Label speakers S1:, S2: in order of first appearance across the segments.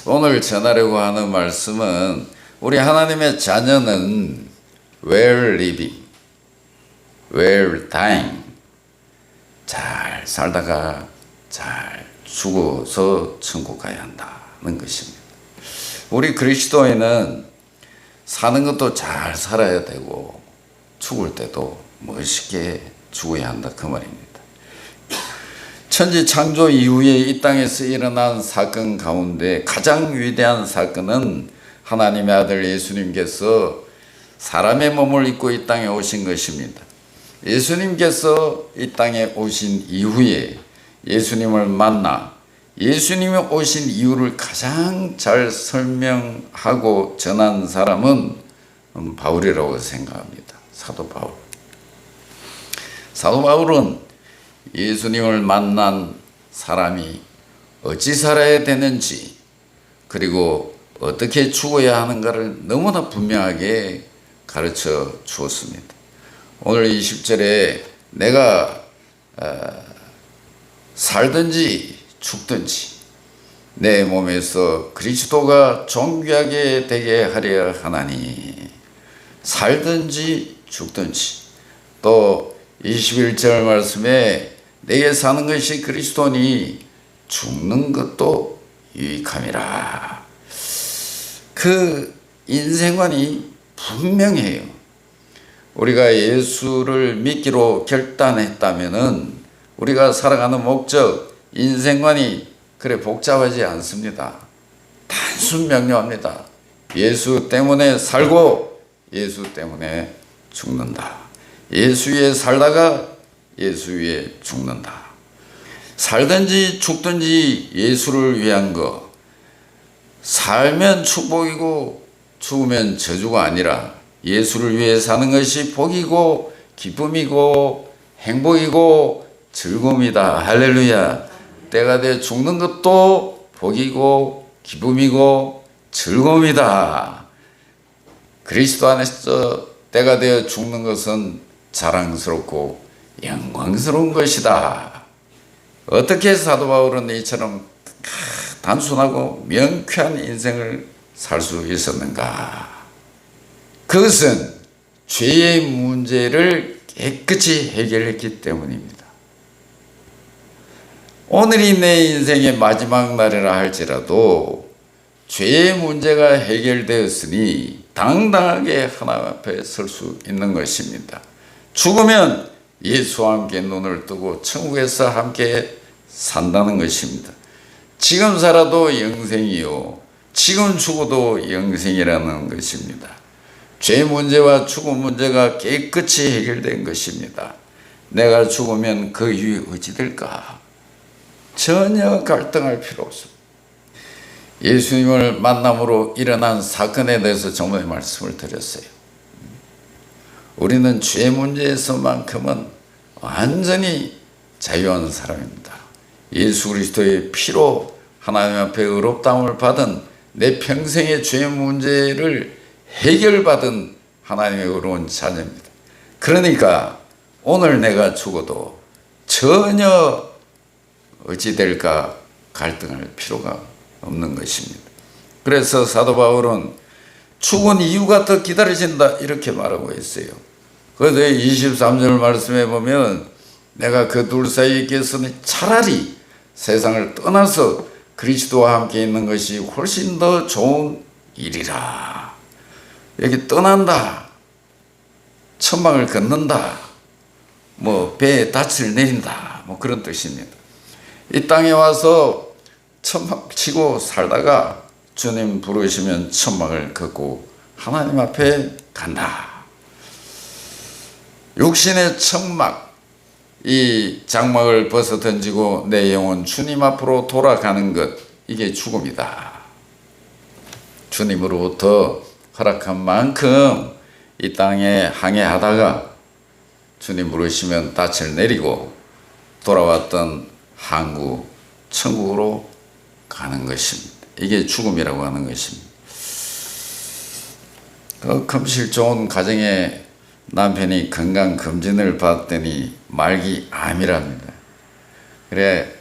S1: 오늘 전하려고 하는 말씀은 우리 하나님의 자녀는 well living, well dying, 잘 살다가 잘 죽어서 천국 가야 한다는 것입니다. 우리 그리스도인은 사는 것도 잘 살아야 되고 죽을 때도 멋있게 죽어야 한다 그 말입니다. 천지 창조 이후에 이 땅에서 일어난 사건 가운데 가장 위대한 사건은 하나님의 아들 예수님께서 사람의 몸을 입고 이 땅에 오신 것입니다. 예수님께서 이 땅에 오신 이후에 예수님을 만나 예수님이 오신 이유를 가장 잘 설명하고 전한 사람은 바울이라고 생각합니다. 사도 바울. 사도 바울은 예수님을 만난 사람이 어찌 살아야 되는지 그리고 어떻게 죽어야 하는가를 너무나 분명하게 가르쳐 주었습니다. 오늘 20절에 내가 살든지 죽든지 내 몸에서 그리스도가 존귀하게 되게 하려 하나니, 살든지 죽든지. 또 21절 말씀에 내게 사는 것이 그리스도니 죽는 것도 유익함이라. 그 인생관이 분명해요. 우리가 예수를 믿기로 결단했다면은 우리가 살아가는 목적, 인생관이 그래 복잡하지 않습니다. 단순 명료합니다. 예수 때문에 살고 예수 때문에 죽는다. 예수 위에 살다가 예수 위에 죽는다. 살든지 죽든지 예수를 위한 것. 살면 축복이고 죽으면 저주가 아니라 예수를 위해 사는 것이 복이고 기쁨이고 행복이고 즐거움이다. 할렐루야. 때가 돼 죽는 것도 복이고 기쁨이고 즐거움이다. 그리스도 안에서 때가 되어 죽는 것은 자랑스럽고 영광스러운 것이다. 어떻게 사도 바울은 이처럼 단순하고 명쾌한 인생을 살 수 있었는가? 그것은 죄의 문제를 깨끗이 해결했기 때문입니다. 오늘이 내 인생의 마지막 날이라 할지라도 죄의 문제가 해결되었으니 당당하게 하나님 앞에 설 수 있는 것입니다. 죽으면 예수와 함께 눈을 뜨고 천국에서 함께 산다는 것입니다. 지금 살아도 영생이요, 지금 죽어도 영생이라는 것입니다. 죄 문제와 죽음 문제가 깨끗이 해결된 것입니다. 내가 죽으면 그 이유 어찌 될까? 전혀 갈등할 필요 없습니다. 예수님을 만남으로 일어난 사건에 대해서 저번에 말씀을 드렸어요. 우리는 죄 문제에서만큼은 완전히 자유한 사람입니다. 예수 그리스도의 피로 하나님 앞에 의롭다함을 받은 내 평생의 죄 문제를 해결받은 하나님의 의로운 자녀입니다. 그러니까 오늘 내가 죽어도 전혀 어찌 될까 갈등할 필요가 없는 것입니다. 그래서 사도 바울은 죽은 이유가 더 기다려진다 이렇게 말하고 있어요. 그래서 23절 말씀에 보면 내가 그 둘 사이에 있겠으니 차라리 세상을 떠나서 그리스도와 함께 있는 것이 훨씬 더 좋은 일이라. 여기 떠난다, 천막을 걷는다, 뭐 배에 닻을 내린다, 뭐 그런 뜻입니다. 이 땅에 와서 천막 치고 살다가 주님 부르시면 천막을 걷고 하나님 앞에 간다. 육신의 천막, 이 장막을 벗어 던지고 내 영혼 주님 앞으로 돌아가는 것, 이게 죽음이다. 주님으로부터 허락한 만큼 이 땅에 항해하다가 주님 부르시면 닻을 내리고 돌아왔던 항구 천국으로 가는 것입니다. 이게 죽음이라고 하는 것입니다. 그 금실 좋은 가정에 남편이 건강검진을 받더니 말기 암이랍니다. 그래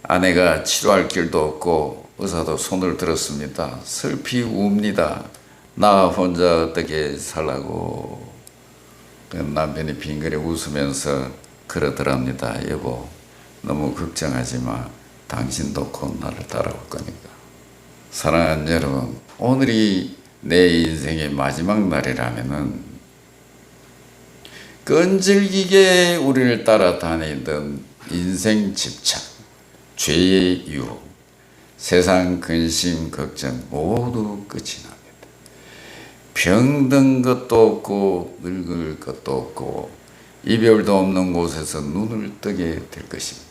S1: 아내가 치료할 길도 없고 의사도 손을 들었습니다. 슬피 웁니다. 나 혼자 어떻게 살라고. 남편이 빙그레 웃으면서 그러더랍니다. 여보, 너무 걱정하지 마. 당신도 곧 나를 따라올 거니까. 사랑하는 여러분, 오늘이 내 인생의 마지막 날이라면은 끈질기게 우리를 따라다니던 인생 집착, 죄의 유혹, 세상 근심, 걱정 모두 끝이 납니다. 병든 것도 없고 늙을 것도 없고 이별도 없는 곳에서 눈을 뜨게 될 것입니다.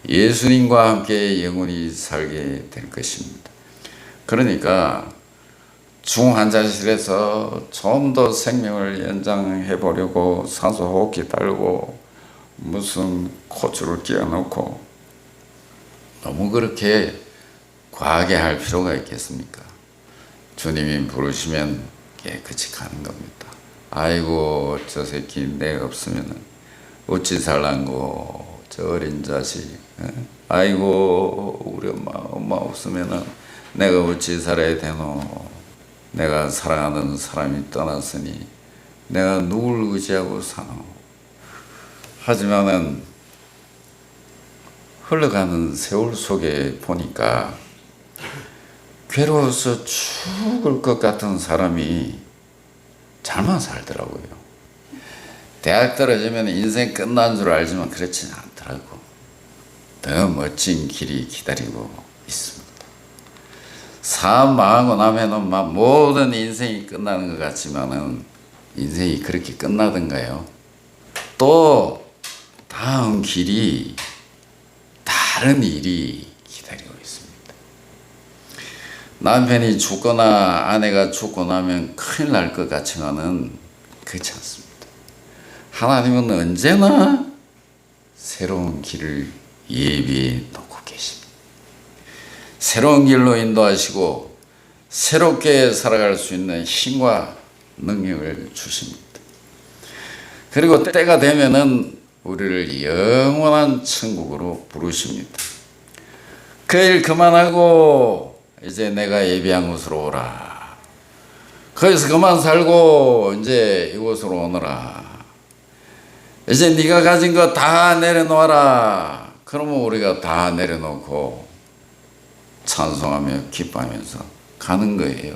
S1: 예수님과 함께 영원히 살게 될 것입니다. 그러니까 중환자실에서 좀 더 생명을 연장해 보려고 산소호흡기 달고 무슨 코치를 끼워놓고 너무 그렇게 과하게 할 필요가 있겠습니까? 주님이 부르시면 깨끗이 가는 겁니다. 아이고 저 새끼 내 없으면 어찌 살란고 저 어린 자식. 아이고 우리 엄마 없으면 내가 어찌 살아야 되노. 내가 사랑하는 사람이 떠났으니 내가 누굴 의지하고 사노. 하지만은 흘러가는 세월 속에 보니까 괴로워서 죽을 것 같은 사람이 잘만 살더라고요. 대학 떨어지면 인생 끝난 줄 알지만 그렇지는 않더라고. 더 멋진 길이 기다리고 있습니다. 사업 망하고 나면은 막 모든 인생이 끝나는 것 같지만은 인생이 그렇게 끝나던가요? 또 다음 길이 다른 일이 기다리고 있습니다. 남편이 죽거나 아내가 죽고 나면 큰일 날 것 같지만은 그렇지 않습니다. 하나님은 언제나 새로운 길을 예비해 놓고 계십니다. 새로운 길로 인도하시고 새롭게 살아갈 수 있는 힘과 능력을 주십니다. 그리고 때가 되면은 우리를 영원한 천국으로 부르십니다. 그 일 그만하고 이제 내가 예비한 곳으로 오라. 거기서 그만 살고 이제 이곳으로 오너라. 이제 네가 가진 거 다 내려놓아라. 그러면 우리가 다 내려놓고 찬송하며 기뻐하면서 가는 거예요.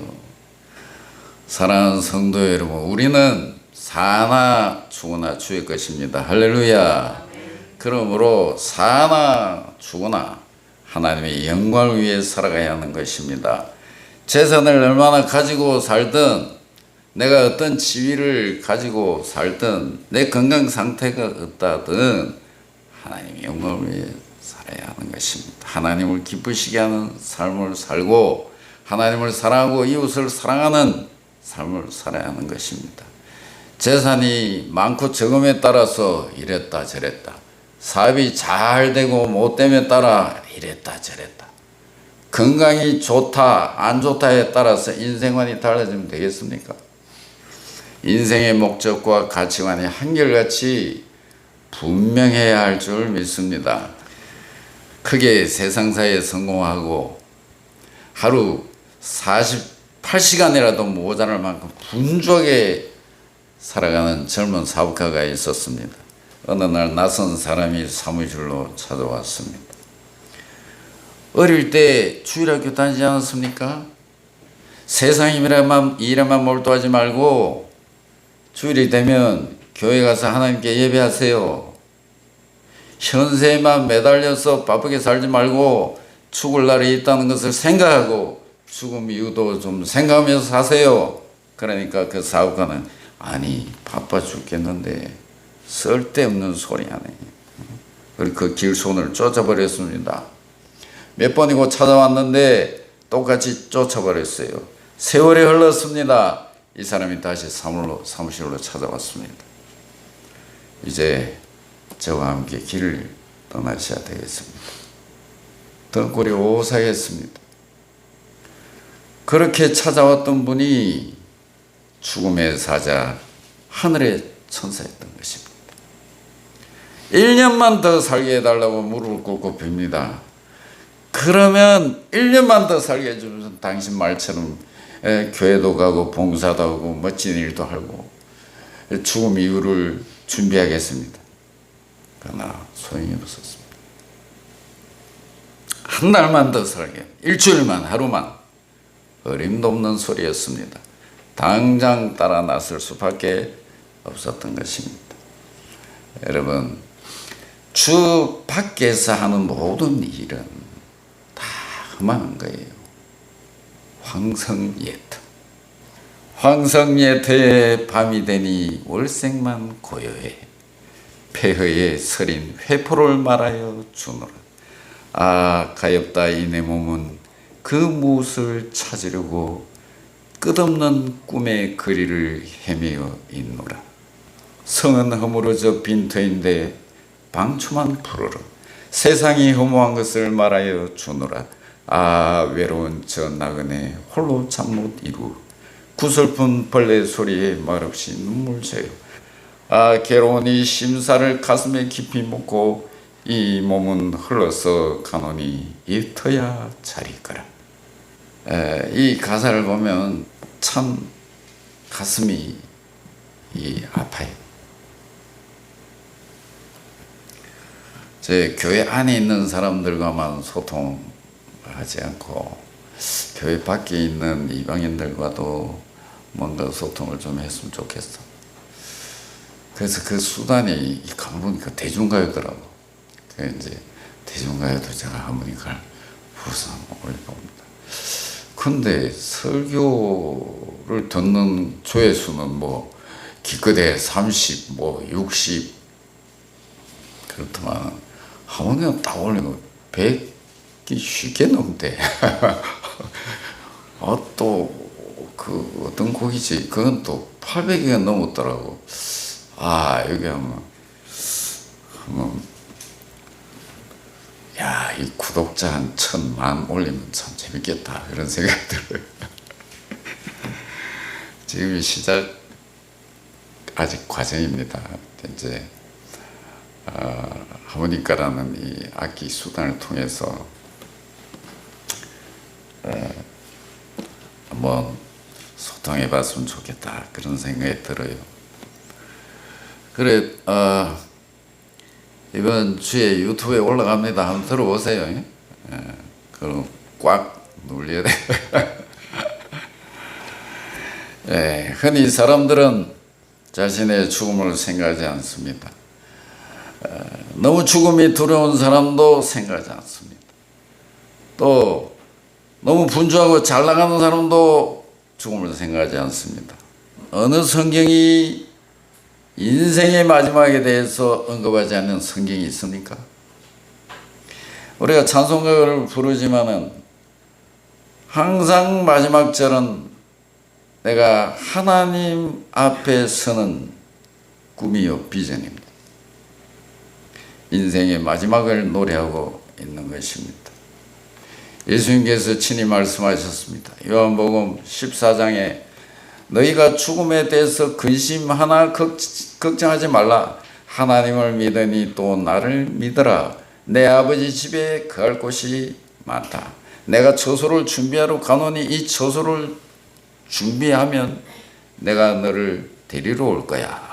S1: 사랑하는 성도 여러분, 우리는 사나 죽으나 주의 것입니다. 할렐루야. 그러므로 사나 죽으나 하나님의 영광을 위해 살아가야 하는 것입니다. 재산을 얼마나 가지고 살든, 내가 어떤 지위를 가지고 살든, 내 건강 상태가 어떠든 하나님의 영광을 위해 살아야 하는 것입니다. 하나님을 기쁘시게 하는 삶을 살고 하나님을 사랑하고 이웃을 사랑하는 삶을 살아야 하는 것입니다. 재산이 많고 적음에 따라서 이랬다 저랬다, 사업이 잘 되고 못 됨에 따라 이랬다 저랬다, 건강이 좋다 안 좋다에 따라서 인생관이 달라지면 되겠습니까? 인생의 목적과 가치관이 한결같이 분명해야 할 줄 믿습니다. 크게 세상사에 성공하고 하루 48시간이라도 모자랄 만큼 분주하게 살아가는 젊은 사업가가 있었습니다. 어느 날 낯선 사람이 사무실로 찾아왔습니다. 어릴 때 주일학교 다니지 않았습니까? 세상 일에만 몰두하지 말고 주일이 되면 교회 가서 하나님께 예배하세요. 현세에만 매달려서 바쁘게 살지 말고 죽을 날이 있다는 것을 생각하고 죽음 이유도 좀 생각하면서 사세요. 그러니까 그 사업가는 아니 바빠 죽겠는데 쓸데없는 소리 하네. 그리고 그 길손을 쫓아버렸습니다. 몇 번이고 찾아왔는데 똑같이 쫓아버렸어요. 세월이 흘렀습니다. 이 사람이 다시 사무실로 찾아왔습니다. 이제 저와 함께 길을 떠나셔야 되겠습니다. 등골이 오사했습니다. 그렇게 찾아왔던 분이 죽음의 사자 하늘의 천사였던 것입니다. 1년만 더 살게 해달라고 무릎을 꿇고 빕니다. 그러면 1년만 더 살게 해주면 당신 말처럼 교회도 가고 봉사도 하고 멋진 일도 하고 죽음 이후를 준비하겠습니다. 그러나 소용이 없었습니다. 한 달만 더 살게, 일주일만, 하루만. 어림도 없는 소리였습니다. 당장 따라 나설 수밖에 없었던 것입니다. 여러분, 주 밖에서 하는 모든 일은 다 험한 거예요. 황성예터. 황성예터의 밤이 되니 월색만 고요해. 폐허에 서린 회포를 말하여 주노라. 아, 가엾다 이 내 몸은 그 무엇을 찾으려고 끝없는 꿈의 거리를 헤매어 있노라. 성은 허물어져 빈터인데 방초만 푸르러 세상이 허무한 것을 말하여 주노라. 아, 외로운 저 나그네 홀로 잠 못 이루 구슬픈 벌레 소리에 말없이 눈물 져요. 아, 괴로운 이 심사를 가슴에 깊이 묻고 이 몸은 흘러서 가노니 이터야 자리거라. 이 가사를 보면 참 가슴이 아파요. 제 교회 안에 있는 사람들과만 소통하지 않고 교회 밖에 있는 이방인들과도 뭔가 소통을 좀 했으면 좋겠어. 그래서 그 수단이 가만 보니까 대중가요더라고. 이제 대중가요도 제가 하모니카를 불어서 올려봅니다. 근데 설교를 듣는 조회수는 뭐 기껏해 30, 뭐 60 그렇더만 하모니카 딱 올리면 100이 쉽게 넘대. 또 그 어떤 곡이지? 그건 또 800이 넘었더라고. 아, 여기 한번 야, 이 구독자 한 1000만 올리면 참 재밌겠다 그런 생각이 들어요. 지금 시작 아직 과정입니다. 이제 하모니카라는 이 악기 수단을 통해서 한번 소통해 봤으면 좋겠다 그런 생각이 들어요. 그래, 이번 주에 유튜브에 올라갑니다. 한번 들어보세요. 그럼 꽉 눌려야 돼. 흔히 사람들은 자신의 죽음을 생각하지 않습니다. 너무 죽음이 두려운 사람도 생각하지 않습니다. 또 너무 분주하고 잘 나가는 사람도 죽음을 생각하지 않습니다. 어느 성경이 인생의 마지막에 대해서 언급하지 않는 성경이 있습니까? 우리가 찬송가를 부르지만은 항상 마지막 절은 내가 하나님 앞에 서는 꿈이요 비전입니다. 인생의 마지막을 노래하고 있는 것입니다. 예수님께서 친히 말씀하셨습니다. 요한복음 14장에 너희가 죽음에 대해서 근심하나 걱정하지 말라. 하나님을 믿으니 또 나를 믿으라. 내 아버지 집에 거할 곳이 많다. 내가 처소를 준비하러 가노니 이 처소를 준비하면 내가 너를 데리러 올 거야.